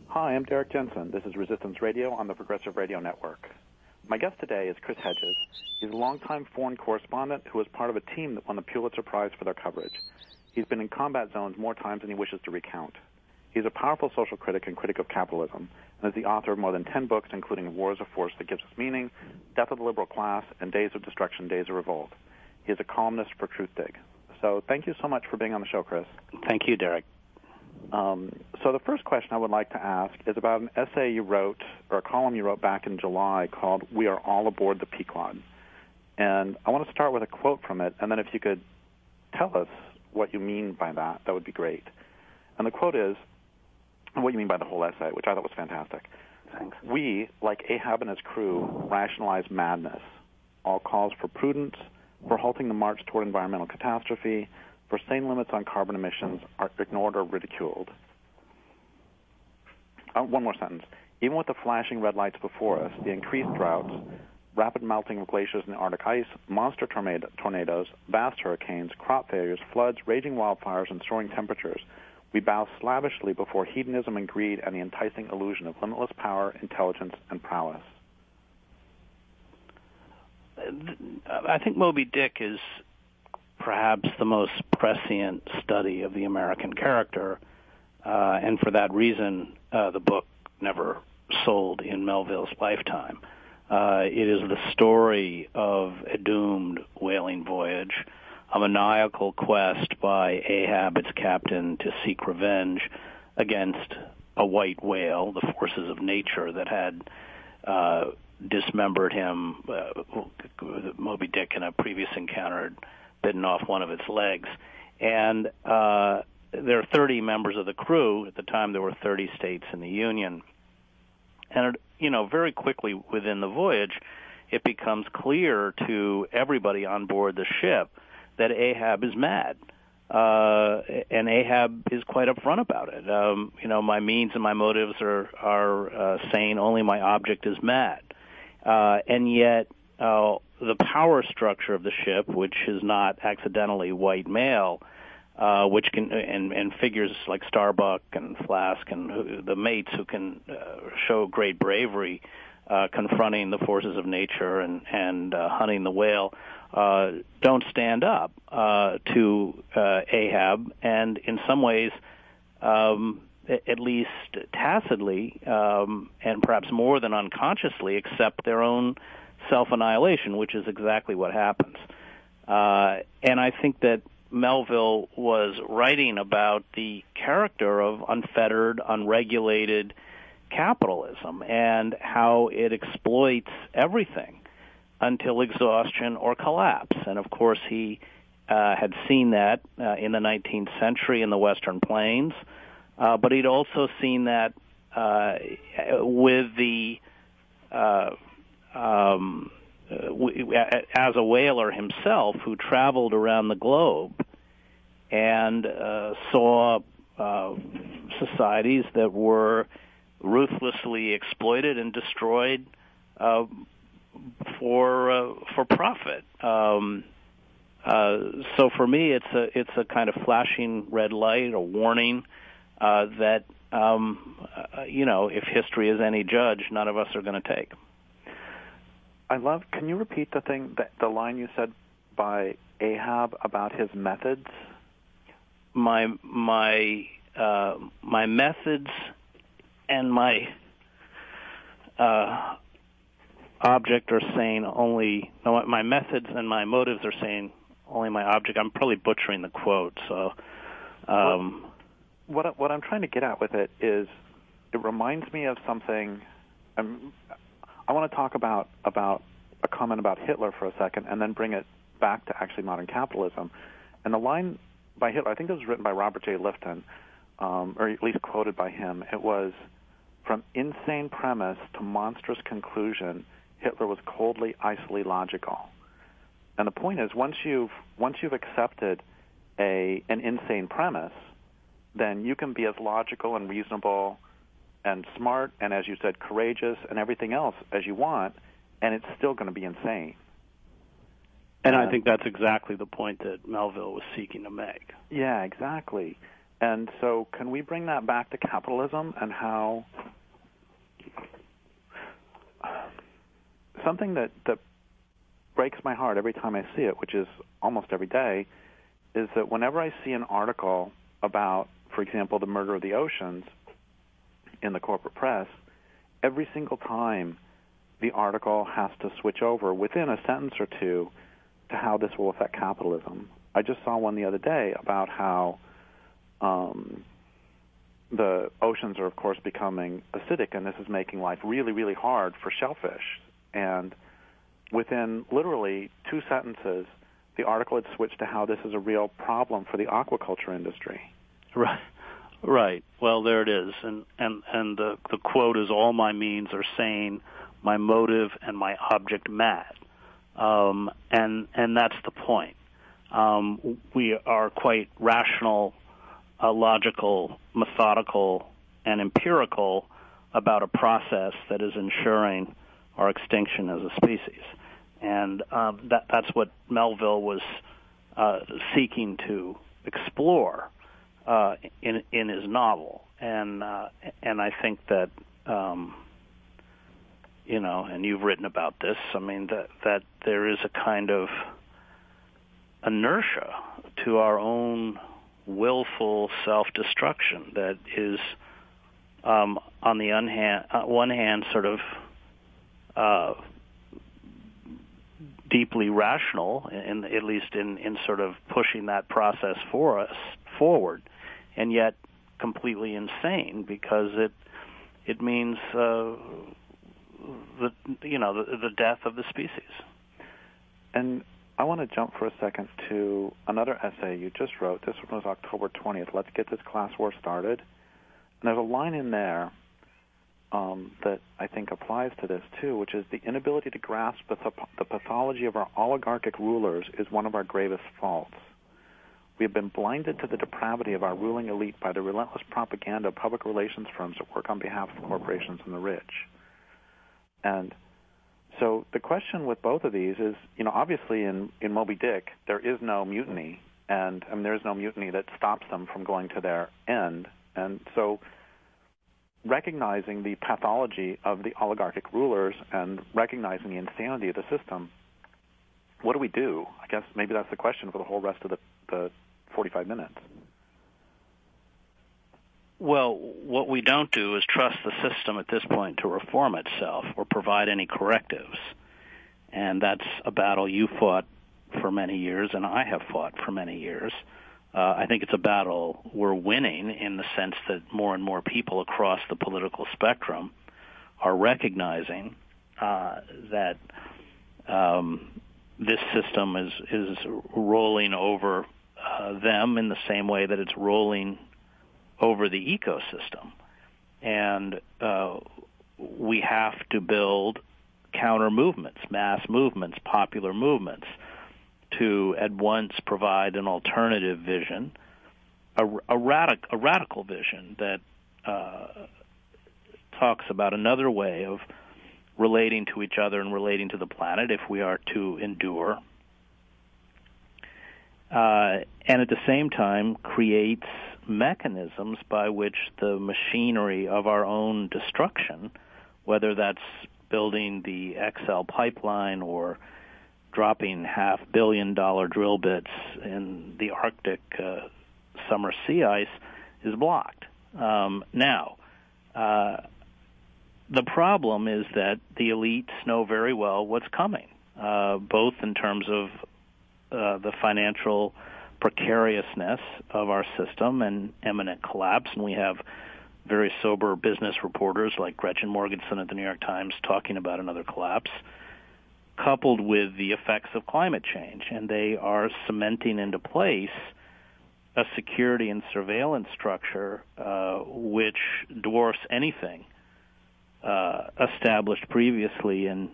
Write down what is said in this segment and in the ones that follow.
Hi, I'm Derrick Jensen. This is Resistance Radio on the Progressive Radio Network. My guest today is Chris Hedges. He's a longtime foreign correspondent who was part of a team that won the Pulitzer Prize for their coverage. He's been in combat zones more times than he wishes to recount. He's a powerful social critic and critic of capitalism, and is the author of more than 10 books, including War is a Force That Gives Us Meaning, Death of the Liberal Class, and Days of Destruction, Days of Revolt. He is a columnist for Truthdig. So thank you so much for being on the show, Chris. Thank you, Derrick. So the first question I would like to ask is about an essay you wrote, or a column you wrote back in July called "We Are All Aboard the Pequod." And I want to start with a quote from it, and then if you could tell us what you mean by that, that would be great. And the quote is, what you mean by the whole essay, which I thought was fantastic. Thanks. We, like Ahab and his crew, rationalize madness. All calls for prudence, for halting the march toward environmental catastrophe, for sane limits on carbon emissions are ignored or ridiculed. One more sentence. Even with the flashing red lights before us, the increased droughts, rapid melting of glaciers in the Arctic ice, monster tornadoes, vast hurricanes, crop failures, floods, raging wildfires, and soaring temperatures, we bow slavishly before hedonism and greed and the enticing illusion of limitless power, intelligence, and prowess. I think Moby Dick is perhaps the most prescient study of the American character, and for that reason, the book never sold in Melville's lifetime. It is the story of a doomed whaling voyage, a maniacal quest by Ahab, its captain, to seek revenge against a white whale, the forces of nature that had dismembered him. Moby Dick, in a previous encounter, had bitten off one of its legs. And there are 30 members of the crew. At the time, there were 30 states in the Union. And, very quickly within the voyage, it becomes clear to everybody on board the ship that Ahab is mad. And Ahab is quite upfront about it. My means and my motives are sane, only my object is mad. And yet, the power structure of the ship, which is not accidentally white male, which can and figures like Starbuck and Flask and the mates who can show great bravery confronting the forces of nature and hunting the whale, don't stand up to Ahab, and in some ways, at least tacitly, and perhaps more than unconsciously, accept their own self-annihilation, which is exactly what happens. And I think that Melville was writing about the character of unfettered, unregulated capitalism and how it exploits everything until exhaustion or collapse. And, of course, he had seen that in the 19th century in the Western Plains, but he'd also seen that with the as a whaler himself who traveled around the globe and saw societies that were ruthlessly exploited and destroyed for profit. So for me, it's a kind of flashing red light, a warning that if history is any judge, none of us are going to take. Can you repeat the line you said by Ahab about his methods? My methods and my object are saying only. No, my methods and my motives are saying only my object. I'm probably butchering the quote. So, what I'm trying to get at with it is, it reminds me of something. I want to talk about a comment about Hitler for a second, and then bring it back to actually modern capitalism. And the line by Hitler, I think it was written by Robert J. Lifton, or at least quoted by him. It was, "From insane premise to monstrous conclusion, Hitler was coldly, icily logical." And the point is, once you've accepted an insane premise, then you can be as logical and reasonable and smart and, as you said, courageous and everything else as you want, and it's still going to be insane. And I think that's exactly the point that Melville was seeking to make. Yeah, exactly. And so can we bring that back to capitalism and how something that breaks my heart every time I see it, which is almost every day, is that whenever I see an article about, for example, the murder of the oceans in the corporate press, every single time the article has to switch over within a sentence or two to how this will affect capitalism. I just saw one the other day about how the oceans are, of course, becoming acidic, and this is making life really, really hard for shellfish. And within literally 2 sentences, the article had switched to how this is a real problem for the aquaculture industry. Right. Well, there it is. And the quote is, all my means are sane, my motive and my object mad. And that's the point. We are quite rational, logical, methodical, and empirical about a process that is ensuring our extinction as a species. And that's what Melville was seeking to explore in his novel. And I think that, and you've written about this, I mean, that there is a kind of inertia to our own willful self-destruction that is, on the one hand, sort of deeply rational, at least in sort of pushing that process for us forward, and yet completely insane because it means the death of the species. And I want to jump for a second to another essay you just wrote. This one was October 20th. Let's get this class war started. And there's a line in there that I think applies to this too, which is the inability to grasp the pathology of our oligarchic rulers is one of our gravest faults. We have been blinded to the depravity of our ruling elite by the relentless propaganda of public relations firms that work on behalf of corporations and the rich. And so the question with both of these is, obviously in Moby Dick, there is no mutiny, and there is no mutiny that stops them from going to their end. And so recognizing the pathology of the oligarchic rulers and recognizing the insanity of the system, what do we do? I guess maybe that's the question for the whole rest of the 45 minutes. Well, what we don't do is trust the system at this point to reform itself or provide any correctives. And that's a battle you fought for many years and I have fought for many years. I think it's a battle we're winning in the sense that more and more people across the political spectrum are recognizing that this system is rolling over them in the same way that it's rolling over the ecosystem. And we have to build counter movements, mass movements, popular movements, to at once provide an alternative vision, a radical vision that talks about another way of relating to each other and relating to the planet if we are to endure, and at the same time creates mechanisms by which the machinery of our own destruction, whether that's building the XL pipeline or dropping $500 million drill bits in the Arctic summer sea ice, is blocked. Now, the problem is that the elites know very well what's coming, both in terms of the financial precariousness of our system and imminent collapse, and we have very sober business reporters like Gretchen Morgenson at the New York Times talking about another collapse, coupled with the effects of climate change. And they are cementing into place a security and surveillance structure which dwarfs anything established previously in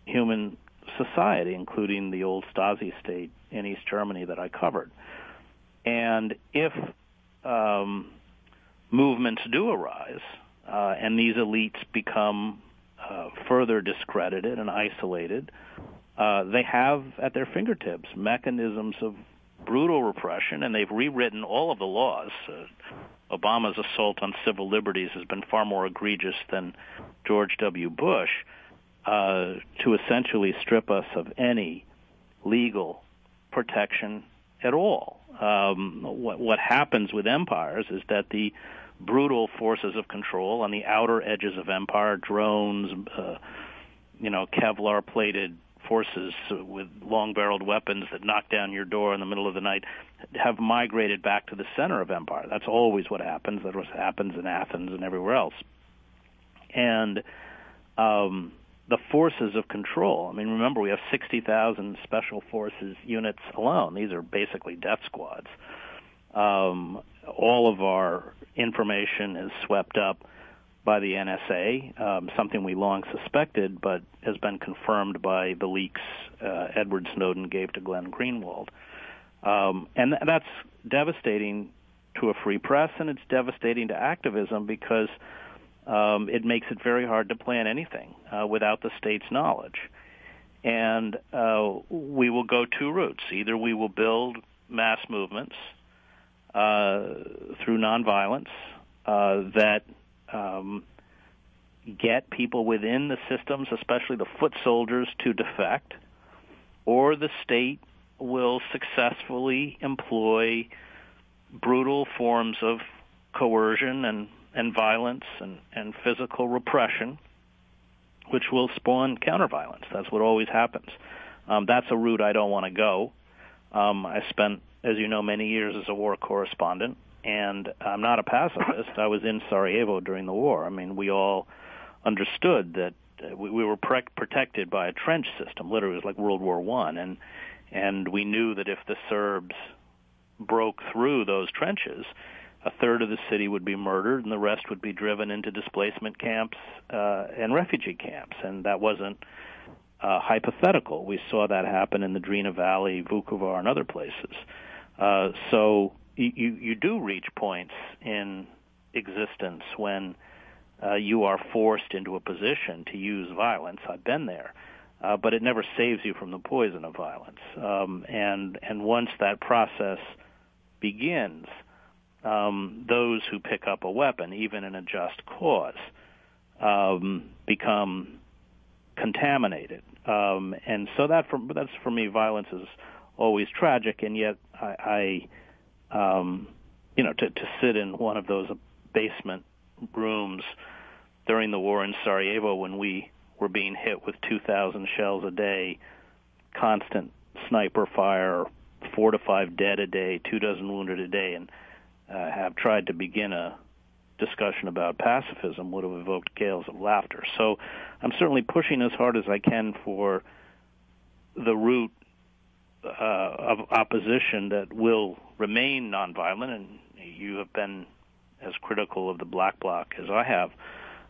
human society, including the old Stasi state in East Germany that I covered. And if movements do arise and these elites become further discredited and isolated, they have at their fingertips mechanisms of brutal repression, and they've rewritten all of the laws. Obama's assault on civil liberties has been far more egregious than George W. Bush, to essentially strip us of any legal protection at all. What happens with empires is that the brutal forces of control on the outer edges of empire, drones, Kevlar-plated forces with long-barreled weapons that knock down your door in the middle of the night, have migrated back to the center of empire. That's always what happens. That's what happens in Athens and everywhere else. And the forces of control, I mean, remember, we have 60,000 special forces units alone. These are basically death squads. All of our information is swept up by the NSA, something we long suspected, but has been confirmed by the leaks Edward Snowden gave to Glenn Greenwald. And that's devastating to a free press, and it's devastating to activism because it makes it very hard to plan anything without the state's knowledge. And we will go two routes. Either we will build mass movements through nonviolence that get people within the systems, especially the foot soldiers, to defect, or the state will successfully employ brutal forms of coercion and violence and physical repression, which will spawn counterviolence. That's what always happens. That's a route I don't want to go. I spent, as you know, many years as a war correspondent, and I'm not a pacifist. I was in Sarajevo during the war. I mean, we all understood that we were protected by a trench system. Literally, it was like World War I, and we knew that if the Serbs broke through those trenches, a third of the city would be murdered, and the rest would be driven into displacement camps and refugee camps. And that wasn't hypothetical. We saw that happen in the Drina Valley, Vukovar, and other places. So you do reach points in existence when you are forced into a position to use violence. I've been there. But it never saves you from the poison of violence. And once that process begins, those who pick up a weapon, even in a just cause, become contaminated. And so that's for me, violence is always tragic, and yet to sit in one of those basement rooms during the war in Sarajevo when we were being hit with 2,000 shells a day, constant sniper fire, 4 to 5 dead a day, 24 wounded a day, and have tried to begin a discussion about pacifism would have evoked gales of laughter. So I'm certainly pushing as hard as I can for the route of opposition that will remain nonviolent, and you have been as critical of the black bloc as I have.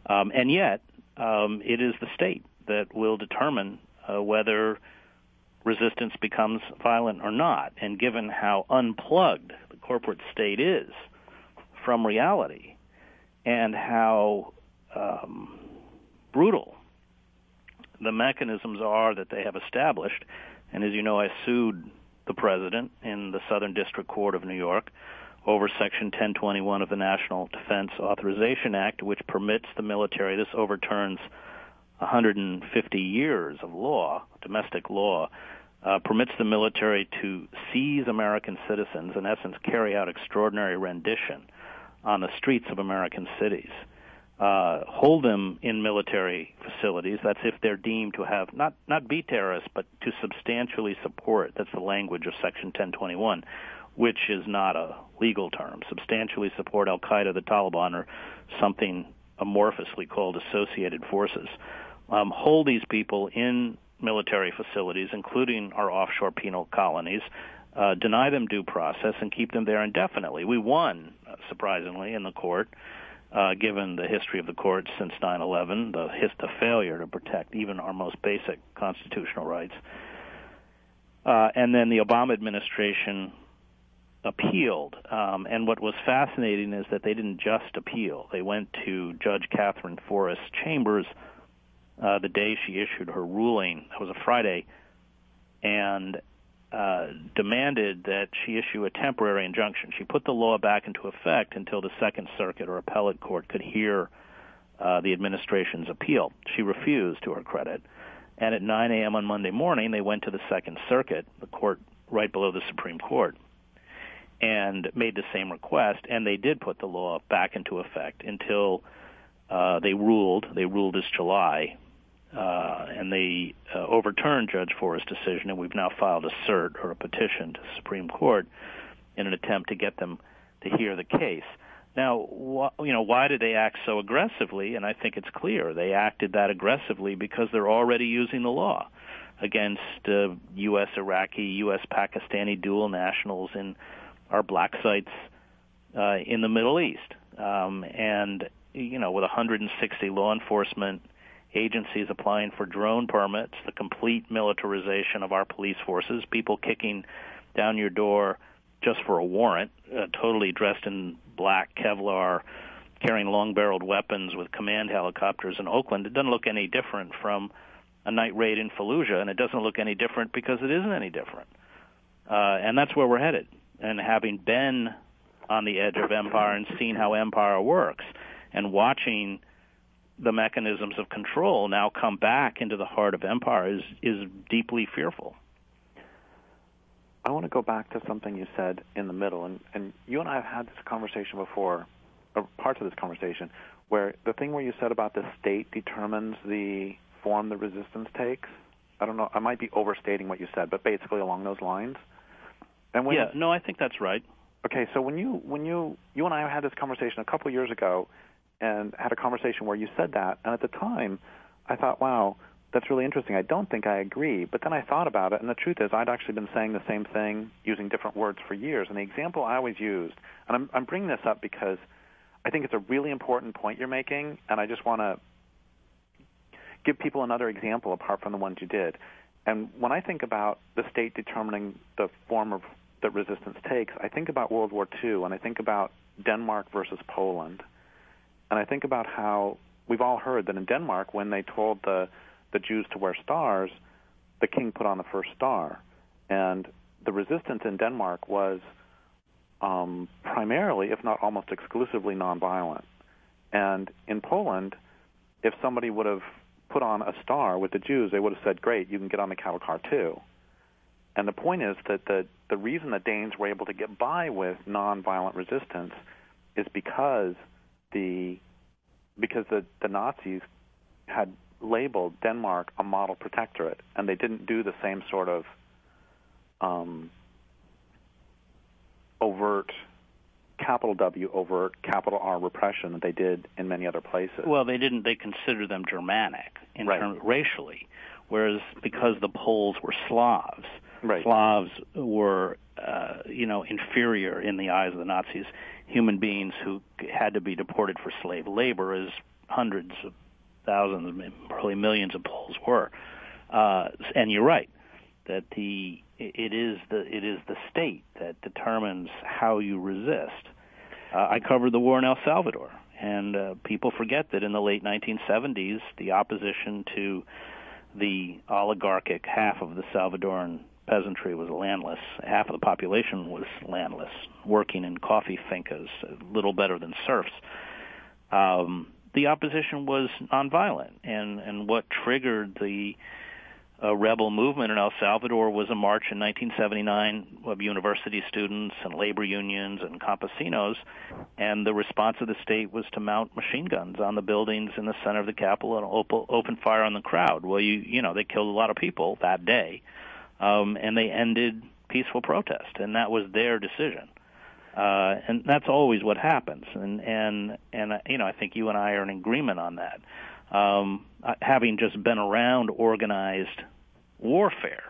And yet, it is the state that will determine whether resistance becomes violent or not. And given how unplugged the corporate state is from reality and how brutal the mechanisms are that they have established, and as you know, I sued the president in the Southern District Court of New York over Section 1021 of the National Defense Authorization Act, which permits the military, this overturns 150 years of law, domestic law, permits the military to seize American citizens, in essence carry out extraordinary rendition on the streets of American cities, hold them in military facilities, that's if they're deemed to have, not be terrorists, but to substantially support, that's the language of Section 1021, which is not a legal term, substantially support al-Qaeda, the Taliban, or something amorphously called associated forces. Hold these people in military facilities, including our offshore penal colonies, deny them due process, and keep them there indefinitely. We won, surprisingly, in the court, given the history of the court since 9/11, the failure to protect even our most basic constitutional rights. And then the Obama administration appealed, and what was fascinating is that they didn't just appeal. They went to Judge Catherine Forrest Chambers the day she issued her ruling. It was a Friday, and demanded that she issue a temporary injunction. She put the law back into effect until the Second Circuit or appellate court could hear the administration's appeal. She refused, to her credit. And at 9 a.m. on Monday morning, they went to the Second Circuit, the court right below the Supreme Court, and made the same request, and they did put the law back into effect until they ruled. They ruled this July, and they overturned Judge Forrest's decision, and we've now filed a cert or a petition to the Supreme Court in an attempt to get them to hear the case. Now, why did they act so aggressively? And I think it's clear they acted that aggressively because they're already using the law against U.S. Iraqi, U.S. Pakistani dual nationals in our black sites in the Middle East. And, with 160 law enforcement agencies applying for drone permits, the complete militarization of our police forces, people kicking down your door just for a warrant, totally dressed in black Kevlar, carrying long-barreled weapons with command helicopters in Oakland. It doesn't look any different from a night raid in Fallujah, and it doesn't look any different because it isn't any different. And that's where we're headed. And having been on the edge of empire and seen how empire works and watching the mechanisms of control now come back into the heart of empire is deeply fearful. I want to go back to something you said in the middle, and you and I have had this conversation before, or parts of this conversation, where the thing where you said about the state determines the form the resistance takes. I don't know, I might be overstating what you said, but basically along those lines. And I think that's right. Okay, so when you and I had this conversation a couple of years ago, and had a conversation where you said that, and at the time, I thought, wow, that's really interesting. I don't think I agree. But then I thought about it, and the truth is I'd actually been saying the same thing using different words for years. And the example I always used, and I'm bringing this up because I think it's a really important point you're making, and I just want to give people another example apart from the ones you did. And when I think about the state determining the form of that resistance takes, I think about World War II, and I think about Denmark versus Poland. And I think about how we've all heard that in Denmark, when they told the Jews to wear stars, the king put on the first star. And the resistance in Denmark was primarily, if not almost exclusively, nonviolent. And in Poland, if somebody would have put on a star with the Jews, they would have said, great, you can get on the cattle car too. And the point is that the reason the Danes were able to get by with nonviolent resistance is because the Nazis had labeled Denmark a model protectorate, and they didn't do the same sort of overt, capital W, overt, capital R repression that they did in many other places. Well, they didn't. They considered them Germanic in right. terms racially, whereas because the Poles were Slavs, right. Slavs were inferior in the eyes of the Nazis, human beings who had to be deported for slave labor, as hundreds of thousands, probably millions of Poles were. And you're right that it is the state that determines how you resist. I covered the war in El Salvador, and people forget that in the late 1970s, the opposition to the oligarchic half of the Salvadoran peasantry was landless. Half of the population was landless, working in coffee fincas, little better than serfs. The opposition was nonviolent, and what triggered the rebel movement in El Salvador was a march in 1979 of university students and labor unions and campesinos, and the response of the state was to mount machine guns on the buildings in the center of the capital and open fire on the crowd. Well, they killed a lot of people that day, and they ended peaceful protest, and that was their decision. And that's always what happens, and I think you and I are in agreement on that. Having just been around organized warfare,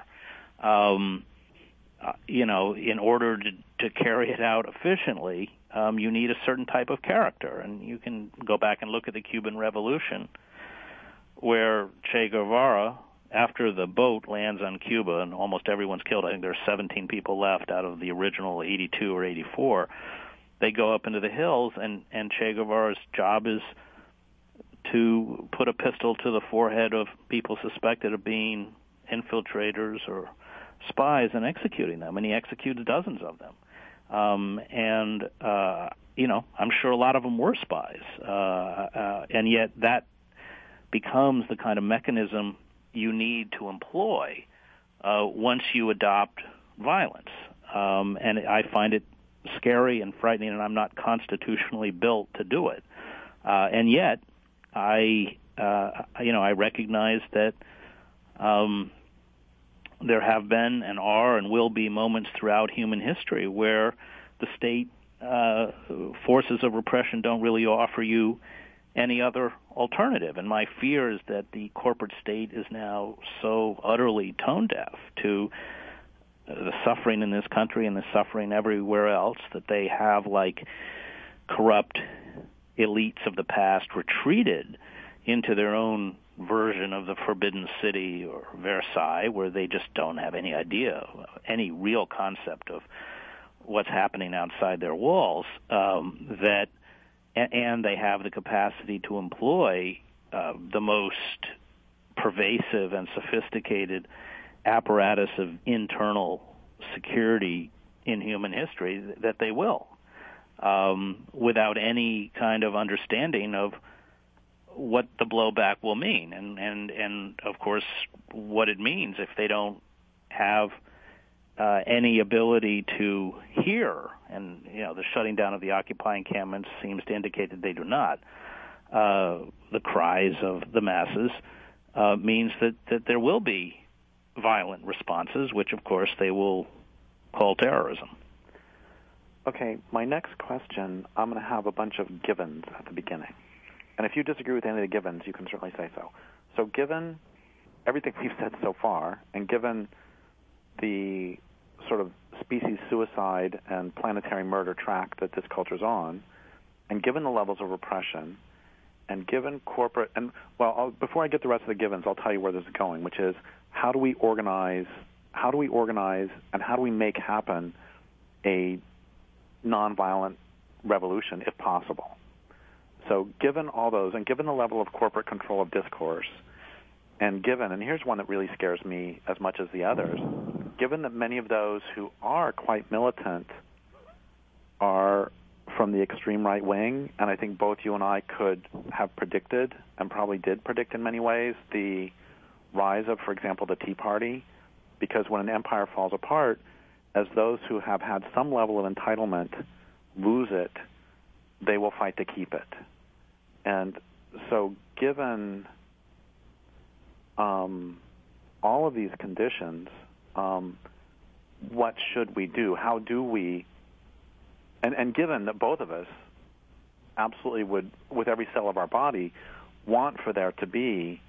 in order to carry it out efficiently, you need a certain type of character, and you can go back and look at the Cuban Revolution, where Che Guevara, after the boat lands on Cuba and almost everyone's killed, I think there's 17 people left out of the original 82 or 84, they go up into the hills, and Che Guevara's job is to put a pistol to the forehead of people suspected of being infiltrators or spies and executing them, and he executes dozens of them. I'm sure a lot of them were spies, and yet that becomes the kind of mechanism you need to employ once you adopt violence. And I find it scary and frightening, and I'm not constitutionally built to do it. And yet, I recognize that there have been and are and will be moments throughout human history where the state forces of repression don't really offer you any other alternative. And my fear is that the corporate state is now so utterly tone deaf to the suffering in this country and the suffering everywhere else that they have, like corrupt elites of the past, retreated into their own version of the Forbidden City or Versailles, where they just don't have any idea, any real concept of what's happening outside their walls, and they have the capacity to employ the most pervasive and sophisticated apparatus of internal security in human history that they will, without any kind of understanding of what the blowback will mean, and of course what it means if they don't have any ability to hear. And the shutting down of the occupying encampments seems to indicate that they do not. The cries of the masses means that there will be violent responses, which of course they will call terrorism. Okay, my next question, I'm going to have a bunch of givens at the beginning. And if you disagree with any of the givens, you can certainly say so. So given everything we've said so far, and given the sort of species suicide and planetary murder track that this culture's on, and given the levels of repression, and given corporate, and before I get the rest of the givens, I'll tell you where this is going, which is how do we organize, and how do we make happen a nonviolent revolution, if possible? So given all those, and given the level of corporate control of discourse, and here's one that really scares me as much as the others, given that many of those who are quite militant are from the extreme right wing, and I think both you and I could have predicted, and probably did predict in many ways, the rise of, for example, the Tea Party, because when an empire falls apart, as those who have had some level of entitlement lose it, they will fight to keep it. And so given all of these conditions, what should we do? How do we, and given that both of us absolutely would, with every cell of our body, want for there to be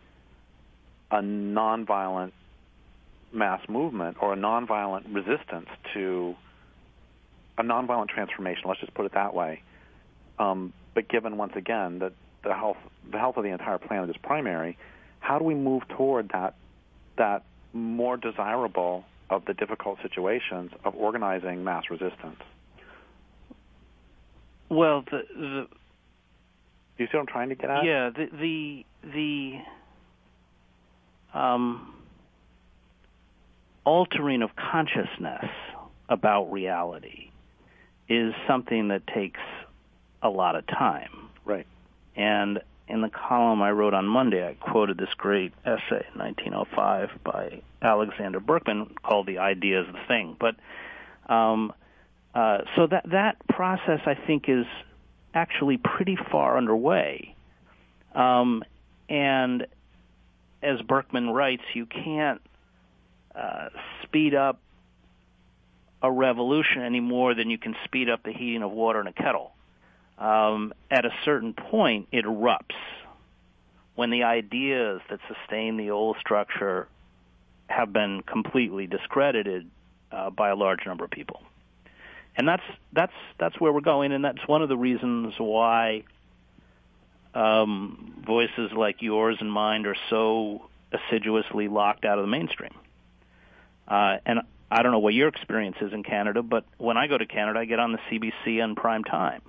a nonviolent mass movement or a nonviolent resistance to a nonviolent transformation, let's just put it that way. But given, once again, that the health of the entire planet is primary, how do we move toward that more desirable of the difficult situations of organizing mass resistance? Well, do you see what I'm trying to get at? Yeah, the altering of consciousness about reality is something that takes a lot of time. Right. And in the column I wrote on Monday, I quoted this great essay in 1905 by Alexander Berkman called "The Idea is the Thing." But so that process, I think, is actually pretty far underway. And as Berkman writes, you can't speed up a revolution any more than you can speed up the heating of water in a kettle. At a certain point, it erupts when the ideas that sustain the old structure have been completely discredited by a large number of people. And that's where we're going, and that's one of the reasons why voices like yours and mine are so assiduously locked out of the mainstream. And I don't know what your experience is in Canada, but when I go to Canada, I get on the CBC in prime time,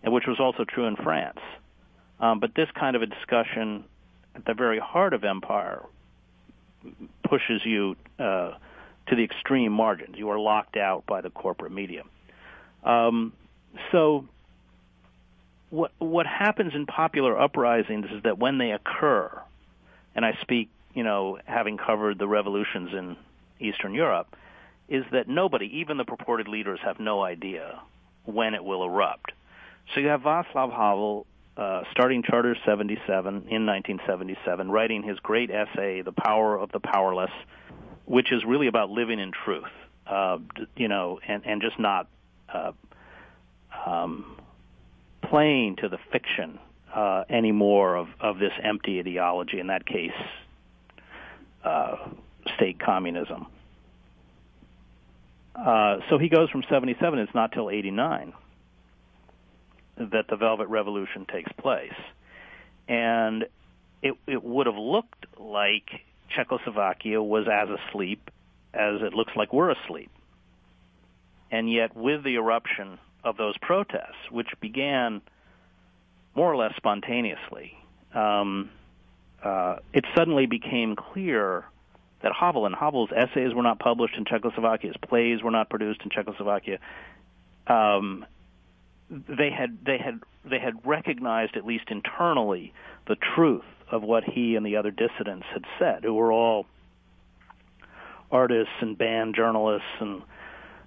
which was also true in France. But this kind of a discussion at the very heart of empire pushes you to the extreme margins. You are locked out by the corporate media. So what happens in popular uprisings is that when they occur, and I speak, having covered the revolutions in Eastern Europe, is that nobody, even the purported leaders, have no idea when it will erupt. So you have Václav Havel starting Charter 77 in 1977, writing his great essay, The Power of the Powerless, which is really about living in truth, and just not playing to the fiction anymore of this empty ideology, in that case, state communism. So he goes from 77, it's not till 89 that the Velvet Revolution takes place. And it would have looked like Czechoslovakia was as asleep as it looks like we're asleep. And yet with the eruption of those protests, which began more or less spontaneously, it suddenly became clear that Havel's essays were not published in Czechoslovakia, his plays were not produced in Czechoslovakia. They had recognized, at least internally, the truth of what he and the other dissidents had said, who were all artists and band journalists, and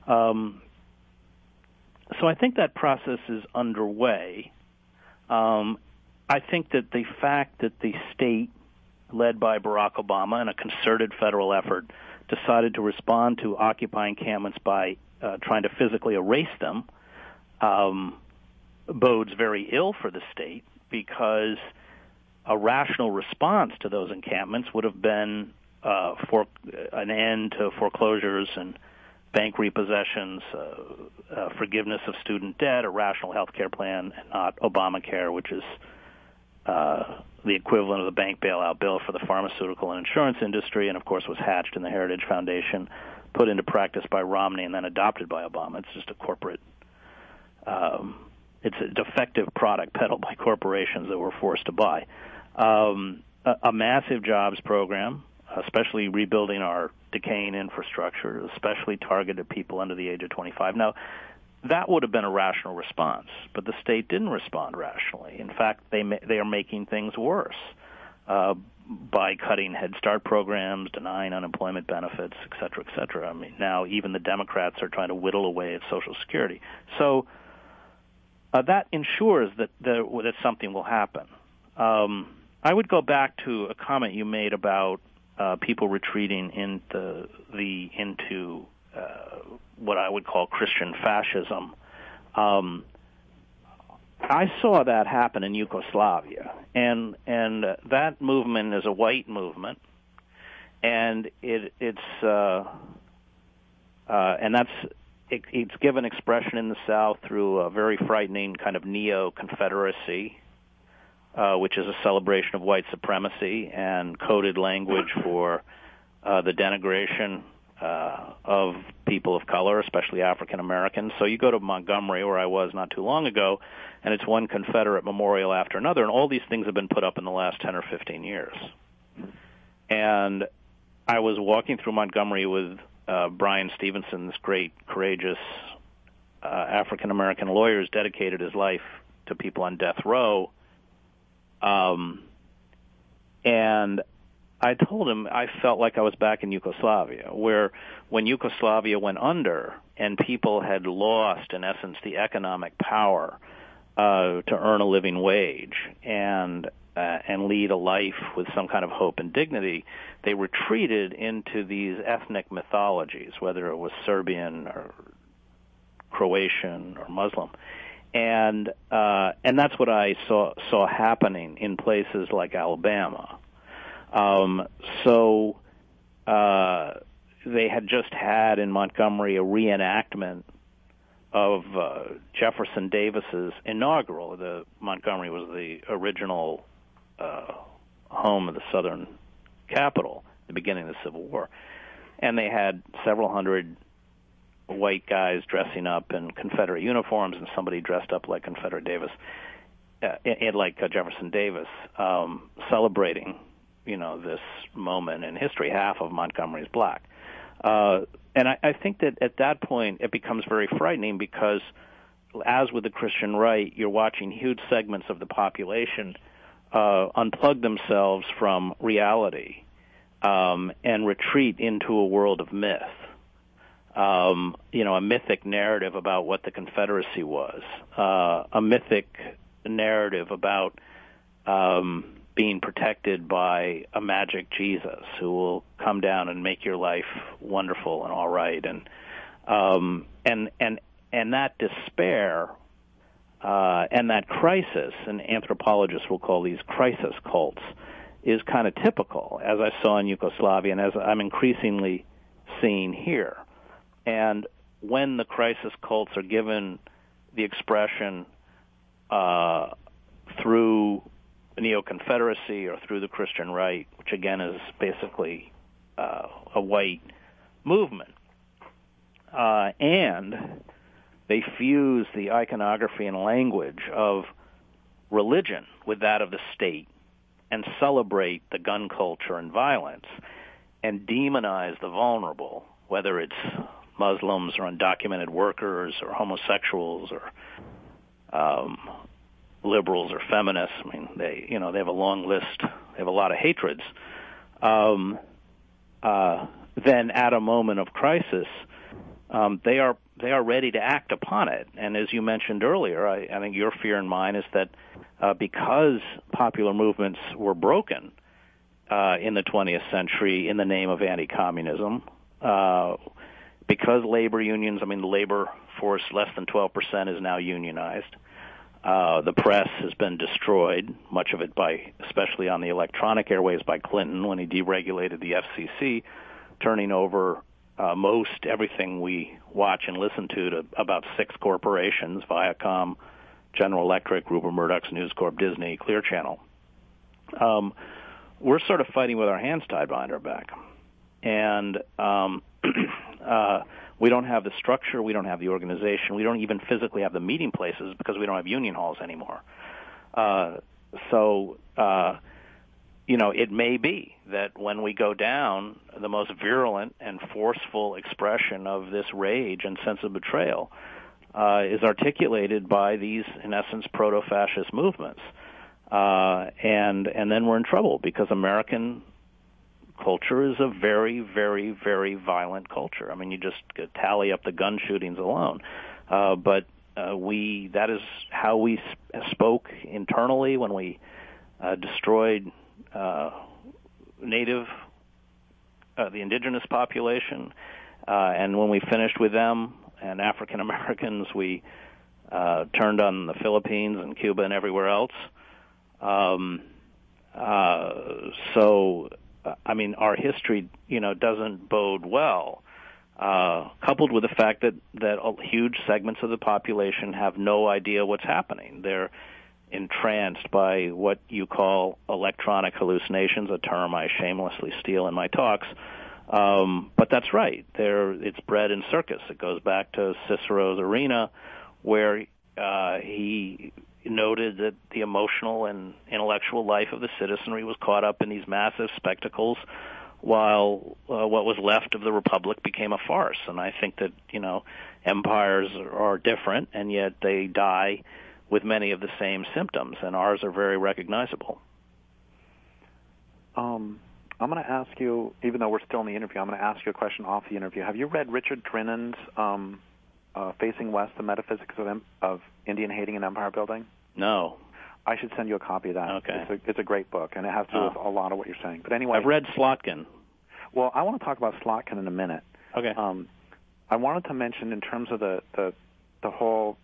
so I think that process is underway. I think that the fact that the state, led by Barack Obama in a concerted federal effort, decided to respond to Occupy encampments by trying to physically erase them, bodes very ill for the state, because a rational response to those encampments would have been for an end to foreclosures and bank repossessions, forgiveness of student debt, a rational health care plan, and not Obamacare, which is the equivalent of the bank bailout bill for the pharmaceutical and insurance industry, and of course was hatched in the Heritage Foundation, put into practice by Romney, and then adopted by Obama. It's just a corporate, it's a defective product peddled by corporations that were forced to buy. A massive jobs program, especially rebuilding our decaying infrastructure, especially targeted at people under the age of 25. Now, that would have been a rational response, but the state didn't respond rationally. In fact, they are making things worse by cutting Head Start programs, denying unemployment benefits, et cetera, et cetera. I mean, now even the Democrats are trying to whittle away at Social Security. So that ensures that something will happen. I would go back to a comment you made about people retreating into what I would call Christian fascism. I saw that happen in Yugoslavia, and that movement is a white movement, and it's given expression in the South through a very frightening kind of neo-Confederacy, which is a celebration of white supremacy and coded language for the denigration of people of color, especially African Americans. So you go to Montgomery, where I was not too long ago, and it's one Confederate memorial after another, and all these things have been put up in the last 10 or 15 years. And I was walking through Montgomery with Brian Stevenson, this great, courageous African American lawyer who's dedicated his life to people on death row. And I told him I felt like I was back in Yugoslavia, where when Yugoslavia went under and people had lost, in essence, the economic power to earn a living wage and lead a life with some kind of hope and dignity, they retreated into these ethnic mythologies, whether it was Serbian or Croatian or Muslim. And that's what I saw happening in places like Alabama. So they had just had in Montgomery a reenactment of Jefferson Davis's inaugural. Montgomery was the original home of the Southern capital at the beginning of the Civil War, and they had several hundred white guys dressing up in Confederate uniforms, and somebody dressed up like Confederate Davis, like Jefferson Davis, celebrating, this moment in history. Half of Montgomery is black. And I think that at that point it becomes very frightening because, as with the Christian right, you're watching huge segments of the population unplug themselves from reality and retreat into a world of myth. A mythic narrative about what the Confederacy was, a mythic narrative about being protected by a magic Jesus who will come down and make your life wonderful and all right, and that despair and that crisis, and anthropologists will call these crisis cults, is kind of typical, as I saw in Yugoslavia and as I'm increasingly seeing here. And when the crisis cults are given the expression through the Neo-Confederacy or through the Christian right, which again is basically a white movement, and they fuse the iconography and language of religion with that of the state and celebrate the gun culture and violence and demonize the vulnerable, whether it's Muslims or undocumented workers or homosexuals or liberals or feminists. I mean, they have a long list. They have a lot of hatreds. Then at a moment of crisis, they are ready to act upon it. And as you mentioned earlier, I think your fear and mine is that because popular movements were broken in the 20th century in the name of anti-communism, because labor unions, the labor force, less than 12% is now unionized. The press has been destroyed, much of it especially on the electronic airways, by Clinton when he deregulated the FCC, turning over most everything we watch and listen to about 6 corporations: Viacom, General Electric, Rupert Murdoch's News Corp, Disney, Clear Channel. We're sort of fighting with our hands tied behind our back. And we don't have the structure, we don't have the organization, we don't even physically have the meeting places because we don't have union halls anymore. It may be that when we go down, the most virulent and forceful expression of this rage and sense of betrayal is articulated by these, in essence, proto-fascist movements. And then we're in trouble because American culture is a very, very, very violent culture. You just tally up the gun shootings alone. But that is how we spoke internally when we destroyed the indigenous population, and when we finished with them and African Americans, we turned on the Philippines and Cuba and everywhere else. Our history, doesn't bode well. Coupled with the fact that huge segments of the population have no idea what's happening. They're entranced by what you call electronic hallucinations, a term I shamelessly steal in my talks. But that's right. It's bred in circus. It goes back to Cicero's Arena, where he noted that the emotional and intellectual life of the citizenry was caught up in these massive spectacles, while what was left of the republic became a farce. And I think that, empires are different, and yet they die with many of the same symptoms, and ours are very recognizable. I'm going to ask you, even though we're still in the interview, I'm going to ask you a question off the interview. Have you read Richard Drinnan's Facing West, The Metaphysics of Indian Hating and Empire Building? No. I should send you a copy of that. Okay. It's a great book, and it has to do with a lot of what you're saying. But anyway, I've read Slotkin. Well, I want to talk about Slotkin in a minute. Okay. I wanted to mention, in terms of the whole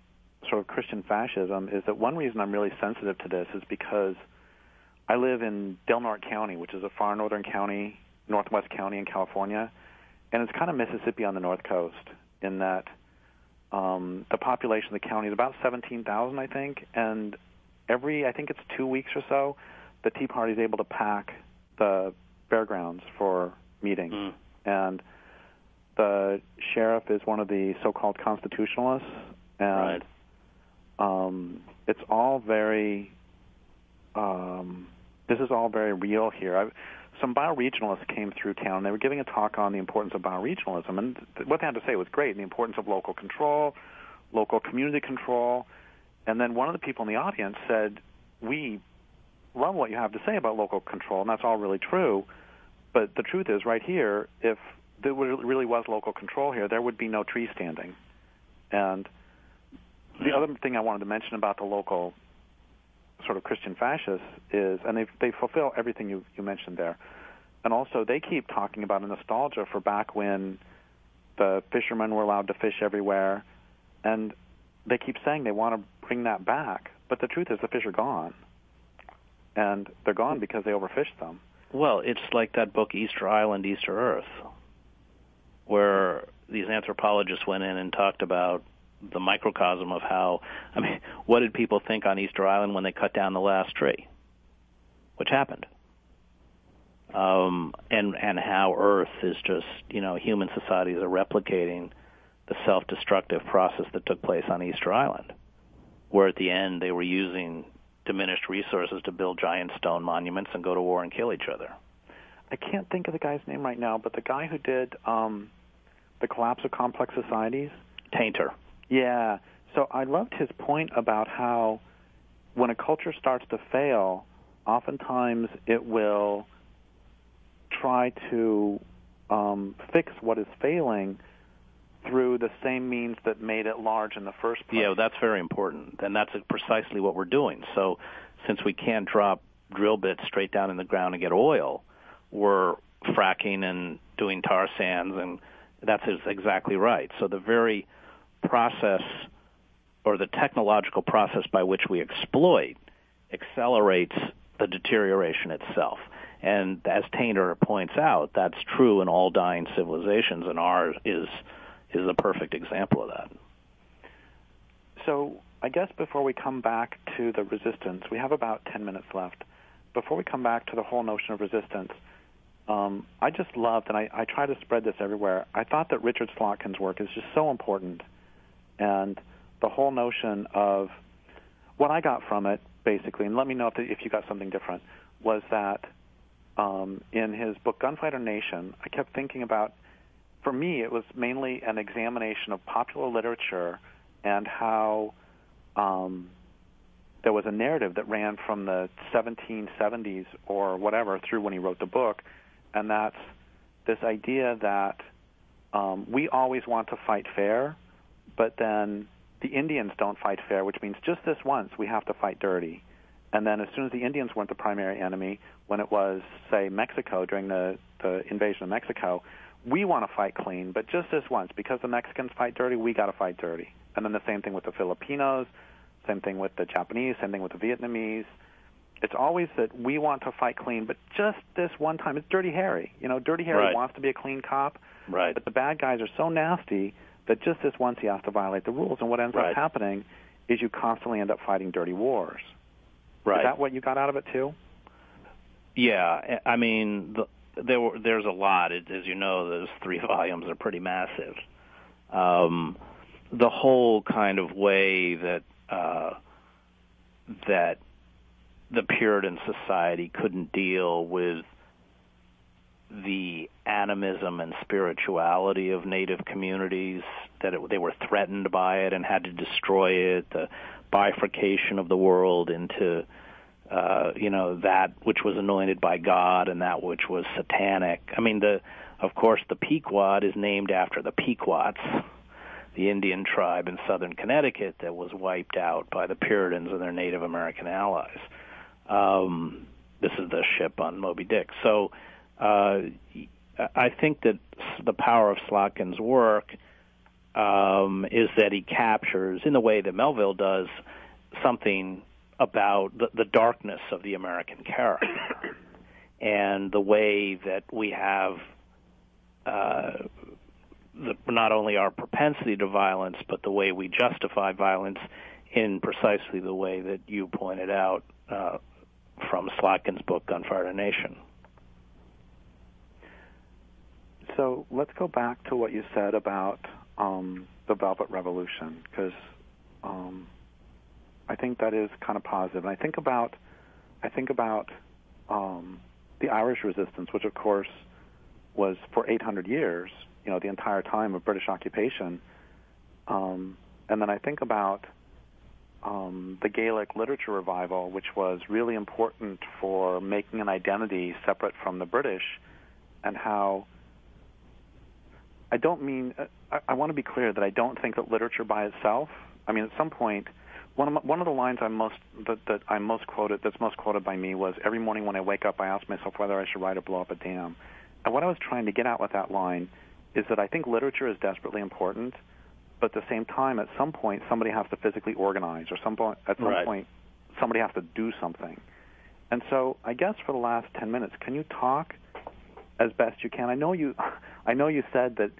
sort of Christian fascism, is that one reason I'm really sensitive to this is because I live in Del Norte County, which is a far northern county, northwest county in California, and it's kind of Mississippi on the north coast, in that the population of the county is about 17,000, I think, and I think it's 2 weeks or so, the Tea Party is able to pack the fairgrounds for meetings. And the sheriff is one of the so-called constitutionalists, and it's all very, this is all very real here. some bioregionalists came through town. They were giving a talk on the importance of bioregionalism, and what they had to say was great, and the importance of local control, local community control. And then one of the people in the audience said, we love what you have to say about local control, and that's all really true, but the truth is right here, if there really was local control here, there would be no tree standing. And the other thing I wanted to mention about the local sort of Christian fascists is, and they fulfill everything you mentioned there, and also they keep talking about a nostalgia for back when the fishermen were allowed to fish everywhere, and they keep saying they want to bring that back, but the truth is the fish are gone, and they're gone because they overfished them. Well, it's like that book Easter Island, Easter Earth, where these anthropologists went in and talked about the microcosm of how, I mean, what did people think on Easter Island when they cut down the last tree? Which happened. And how Earth is just, human societies are replicating the self-destructive process that took place on Easter Island, where at the end they were using diminished resources to build giant stone monuments and go to war and kill each other. I can't think of the guy's name right now, but the guy who did The Collapse of Complex Societies. Tainter. Yeah. So I loved his point about how when a culture starts to fail, oftentimes it will try to fix what is failing through the same means that made it large in the first place. Yeah, that's very important, and that's precisely what we're doing. So since we can't drop drill bits straight down in the ground and get oil, we're fracking and doing tar sands, and that's exactly right. So the very process or the technological process by which we exploit accelerates the deterioration itself. And as Tainter points out, that's true in all dying civilizations, and ours is a perfect example of that. So I guess before we come back to the resistance, we have about 10 minutes left. Before we come back to the whole notion of resistance, I just loved, and I try to spread this everywhere, I thought that Richard Slotkin's work is just so important. And the whole notion of what I got from it, basically, and let me know if you got something different, was that in his book Gunfighter Nation, I kept thinking about, for me, it was mainly an examination of popular literature and how there was a narrative that ran from the 1770s or whatever through when he wrote the book, and that's this idea that we always want to fight fair, but then the Indians don't fight fair, which means just this once we have to fight dirty. And then as soon as the Indians weren't the primary enemy, when it was, say, Mexico during the invasion of Mexico, we want to fight clean, but just this once. Because the Mexicans fight dirty, we got to fight dirty. And then the same thing with the Filipinos, same thing with the Japanese, same thing with the Vietnamese. It's always that we want to fight clean, but just this one time. It's Dirty Harry. Dirty Harry wants to be a clean cop, right? But the bad guys are so nasty that just this once he has to violate the rules. And what ends up happening is you constantly end up fighting dirty wars. Right. Is that what you got out of it, too? Yeah. I mean, there's a lot. As you know, those 3 volumes are pretty massive. The whole kind of way that the Puritan society couldn't deal with the animism and spirituality of native communities, that they were threatened by it and had to destroy it, the bifurcation of the world into that which was anointed by God and that which was satanic. I mean, of course, the Pequot is named after the Pequots, the Indian tribe in southern Connecticut that was wiped out by the Puritans and their Native American allies. This is the ship on Moby Dick. So I think that the power of Slotkin's work is that he captures, in the way that Melville does, something about the darkness of the American character and the way that we have not only our propensity to violence, but the way we justify violence in precisely the way that you pointed out from Slotkin's book, Gunfighter Nation. So let's go back to what you said about the Velvet Revolution, because I think that is kind of positive. And I think about the the Irish resistance, which of course was for 800 years, the entire time of British occupation. And then I think about the Gaelic literature revival, which was really important for making an identity separate from the British, and how I don't mean, I want to be clear that I don't think that literature by itself, I mean, at some point, one of the lines that's most quoted by me was, every morning when I wake up, I ask myself whether I should write or blow up a dam. And what I was trying to get at with that line is that I think literature is desperately important, but at the same time, at some point, somebody has to physically organize, or at some point, somebody has to do something. And so I guess for the last 10 minutes, can you talk as best you can? I know you said that,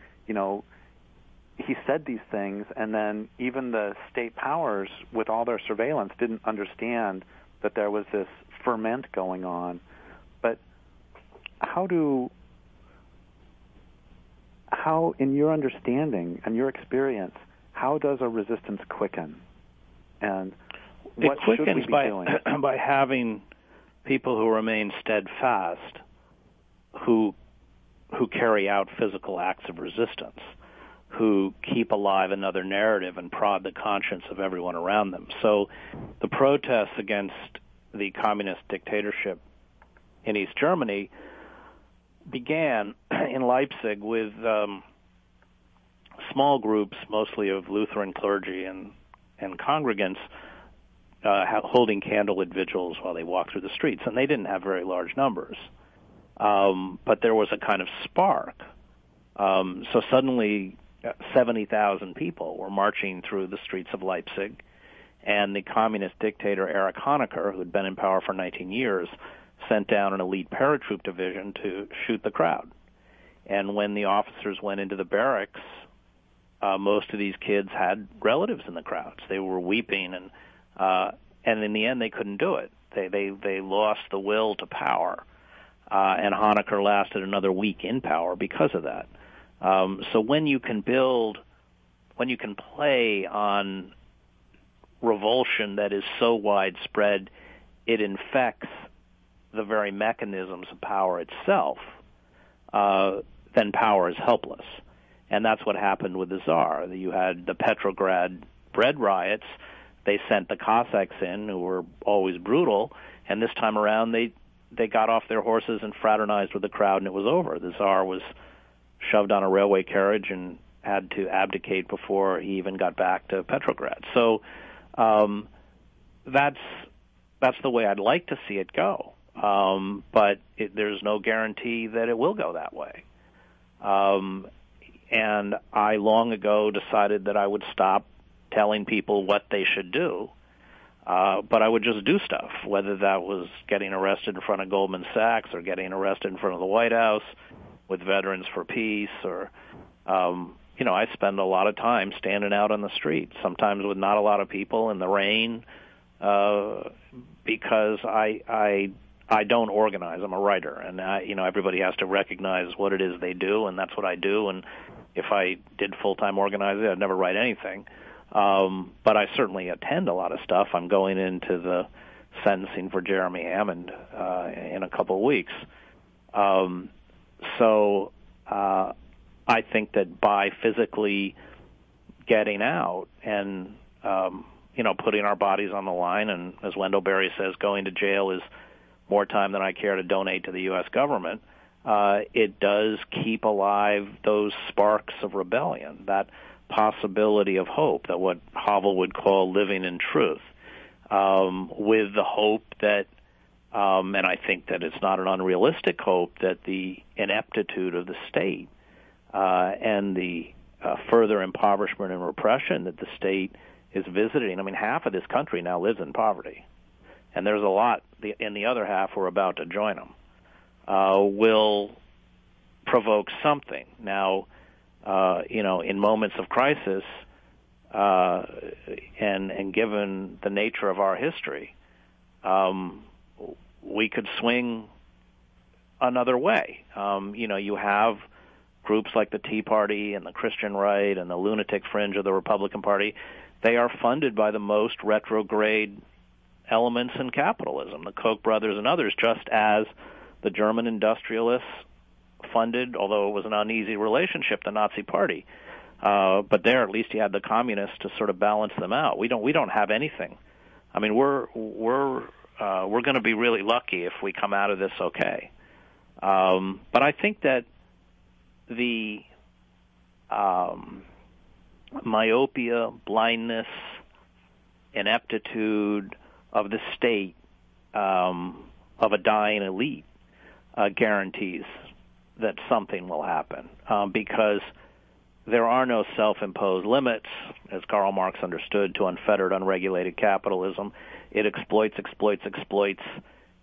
he said these things, and then even the state powers, with all their surveillance, didn't understand that there was this ferment going on. But how, in your understanding and your experience, how does a resistance quicken? And what should we be doing? By having people who remain steadfast, who carry out physical acts of resistance, who keep alive another narrative and prod the conscience of everyone around them. So the protests against the communist dictatorship in East Germany began in Leipzig with small groups, mostly of Lutheran clergy and congregants, holding candlelit vigils while they walked through the streets. And they didn't have very large numbers. But there was a kind of spark. So suddenly 70,000 people were marching through the streets of Leipzig, and the communist dictator Erich Honecker, who had been in power for 19 years, sent down an elite paratroop division to shoot the crowd. And when the officers went into the barracks, most of these kids had relatives in the crowds. They were weeping, and in the end they couldn't do it. They lost the will to power, and Honecker lasted another week in power because of that. So when you can play on revulsion that is so widespread, it infects the very mechanisms of power itself, then power is helpless. And that's what happened with the Tsar. You had the Petrograd bread riots. They sent the Cossacks in, who were always brutal, and this time around they got off their horses and fraternized with the crowd, and it was over. The Tsar was shoved on a railway carriage and had to abdicate before he even got back to Petrograd. So that's the way I'd like to see it go. But there's no guarantee that it will go that way. And I long ago decided that I would stop telling people what they should do, but I would just do stuff, whether that was getting arrested in front of Goldman Sachs or getting arrested in front of the White House with Veterans for Peace, or, I spend a lot of time standing out on the street, sometimes with not a lot of people in the rain, because I don't organize. I'm a writer, and everybody has to recognize what it is they do, and that's what I do. And if I did full-time organizing, I'd never write anything. But I certainly attend a lot of stuff. I'm going into the sentencing for Jeremy Hammond in a couple of weeks. So I think that by physically getting out and putting our bodies on the line, and as Wendell Berry says, going to jail is more time than I care to donate to the U.S. government, it does keep alive those sparks of rebellion, that possibility of hope, that what Havel would call living in truth, with the hope that, and I think that it's not an unrealistic hope, that the ineptitude of the state and the further impoverishment and repression that the state is visiting. I mean, half of this country now lives in poverty, and there's a lot in the other half who are about to join them, will provoke something. Now, in moments of crisis, and given the nature of our history, we could swing another way. You have groups like the Tea Party and the Christian Right and the lunatic fringe of the Republican Party. They are funded by the most retrograde elements in capitalism, the Koch brothers and others, just as the German industrialists funded, although it was an uneasy relationship, the Nazi Party. But there, at least, you had the communists to sort of balance them out. We don't have anything. I mean, we're going to be really lucky if we come out of this okay. But I think that the myopia, blindness, ineptitude of the state, of a dying elite, guarantees that something will happen, because there are no self-imposed limits, as Karl Marx understood, to unfettered, unregulated capitalism. It exploits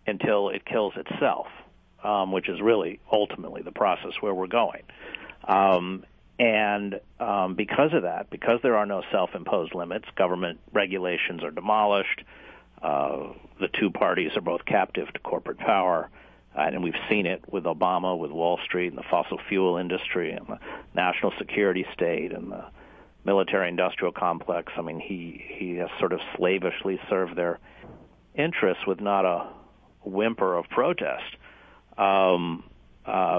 until it kills itself, which is really ultimately the process where we're going. And because of that, because there are no self-imposed limits, government regulations are demolished. The two parties are both captive to corporate power. And we've seen it with Obama, with Wall Street, and the fossil fuel industry, and the national security state, and the military-industrial complex. I mean, he has sort of slavishly served their interests with not a whimper of protest.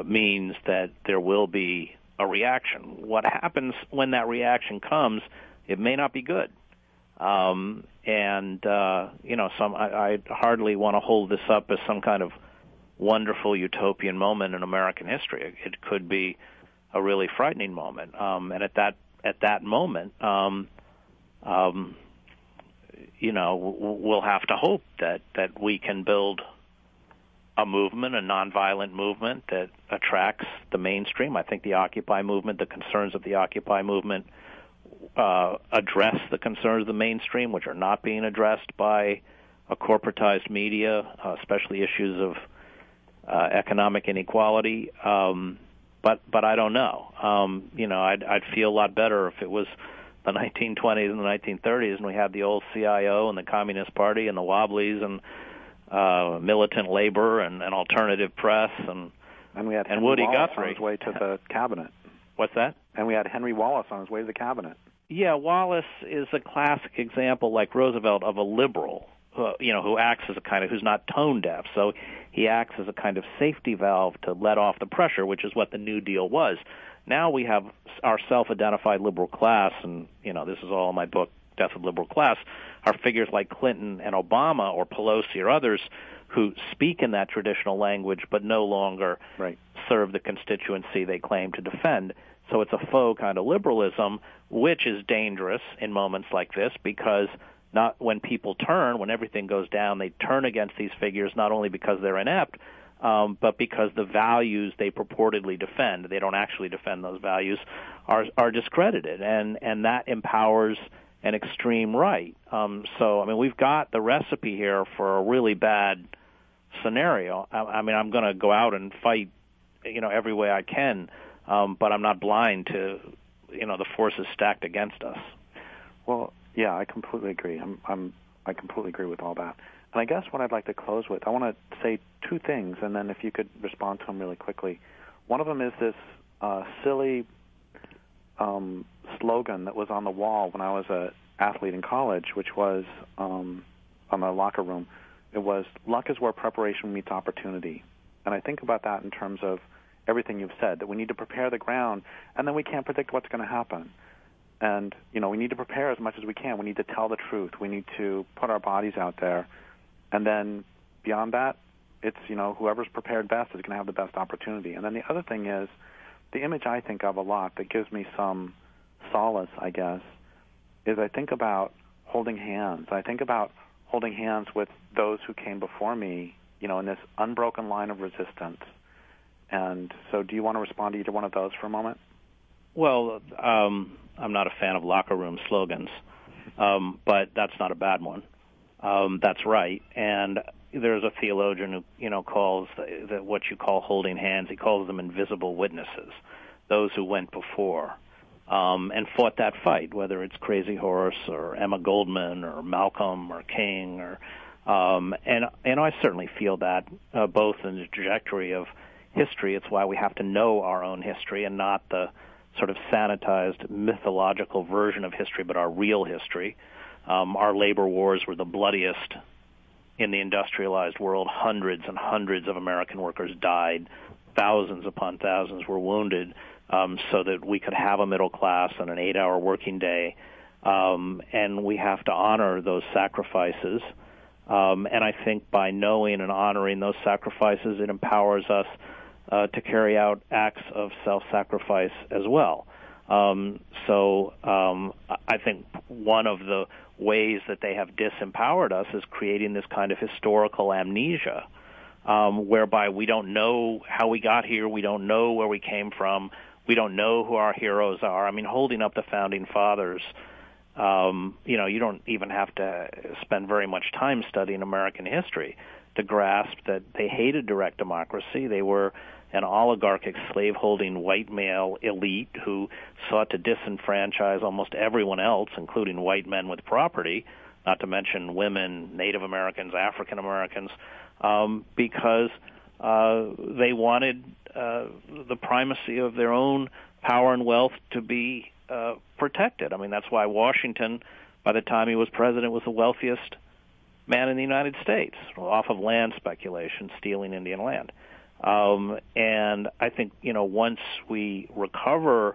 Means that there will be a reaction. What happens when that reaction comes, it may not be good. I hardly want to hold this up as some kind of wonderful utopian moment in American history. It could be a really frightening moment. And at that moment, we'll have to hope that we can build a movement, a nonviolent movement that attracts the mainstream. I think the Occupy movement, the concerns of the Occupy movement, address the concerns of the mainstream, which are not being addressed by a corporatized media, especially issues of economic inequality. But I don't know. I'd feel a lot better if it was the 1920s and the 1930s, and we had the old CIO and the Communist Party and the Wobblies and militant labor and alternative press and we had and Woody Wallace Guthrie on his way to the cabinet. What's that? And we had Henry Wallace on his way to the cabinet. Yeah, Wallace is a classic example, like Roosevelt, of a liberal, who acts as a kind of, who's not tone deaf. So he acts as a kind of safety valve to let off the pressure, which is what the New Deal was. Now we have our self-identified liberal class, and this is all in my book, Death of Liberal Class, are figures like Clinton and Obama or Pelosi or others who speak in that traditional language but no longer serve the constituency they claim to defend. So it's a faux kind of liberalism, which is dangerous in moments like this, because not when people turn, when everything goes down, they turn against these figures not only because they're inept, but because the values they purportedly defend, they don't actually defend those values, are discredited, and that empowers an extreme right. We've got the recipe here for a really bad scenario. I'm going to go out and fight, every way I can, but I'm not blind to, the forces stacked against us. Well, yeah, I completely agree. I completely agree with all that. And I guess what I'd like to close with, I want to say two things, and then if you could respond to them really quickly. One of them is this silly slogan that was on the wall when I was an athlete in college, which was on the locker room. It was, luck is where preparation meets opportunity. And I think about that in terms of everything you've said, that we need to prepare the ground, and then we can't predict what's going to happen. And, we need to prepare as much as we can. We need to tell the truth. We need to put our bodies out there. And then beyond that, it's, whoever's prepared best is going to have the best opportunity. And then the other thing is, the image I think of a lot that gives me some solace, I guess, is I think about holding hands. I think about holding hands with those who came before me, in this unbroken line of resistance. And so do you want to respond to either one of those for a moment? Well, I'm not a fan of locker room slogans, but that's not a bad one. That's right. And there's a theologian who, calls what you call holding hands, he calls them invisible witnesses, those who went before and fought that fight, whether it's Crazy Horse or Emma Goldman or Malcolm or King or and I certainly feel that both in the trajectory of history. It's why we have to know our own history and not the sort of sanitized mythological version of history, but our real history. Our labor wars were the bloodiest in the industrialized world, hundreds and hundreds of American workers died, thousands upon thousands were wounded, so that we could have a middle class and an 8-hour working day. And we have to honor those sacrifices. And I think by knowing and honoring those sacrifices, it empowers us to carry out acts of self-sacrifice as well. So I think one of the ways that they have disempowered us is creating this kind of historical amnesia, whereby we don't know how we got here, we don't know where we came from, we don't know who our heroes are. I mean, holding up the Founding Fathers, you don't even have to spend very much time studying American history to grasp that they hated direct democracy. They were an oligarchic, slave-holding white male elite who sought to disenfranchise almost everyone else, including white men with property, not to mention women, Native Americans, African Americans, because they wanted the primacy of their own power and wealth to be protected. I mean, that's why Washington, by the time he was president, was the wealthiest man in the United States, off of land speculation, stealing Indian land. And I think, once we recover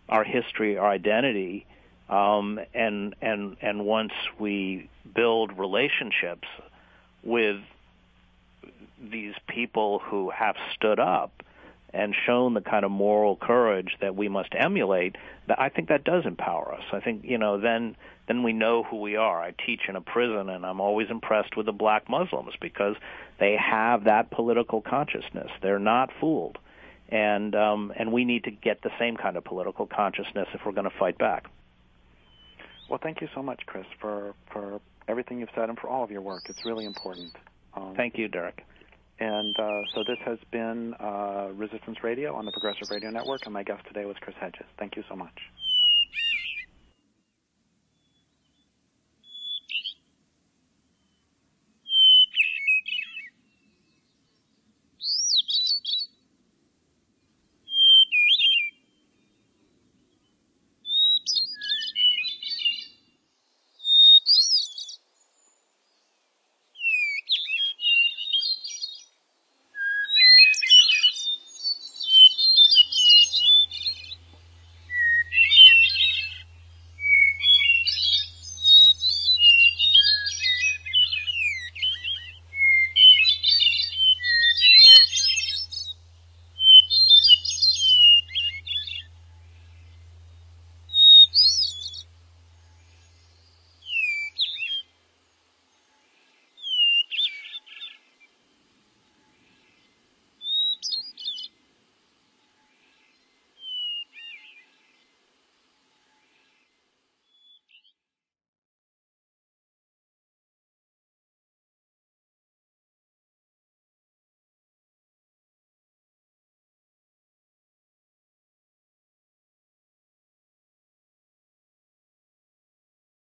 our history, our identity, and once we build relationships with these people who have stood up and shown the kind of moral courage that we must emulate, I think that does empower us. I think, then we know who we are. I teach in a prison, and I'm always impressed with the black Muslims because they have that political consciousness. They're not fooled. And we need to get the same kind of political consciousness if we're going to fight back. Well, thank you so much, Chris, for everything you've said and for all of your work. It's really important. Thank you, Derrick. And so this has been Resistance Radio on the Progressive Radio Network, and my guest today was Chris Hedges. Thank you so much.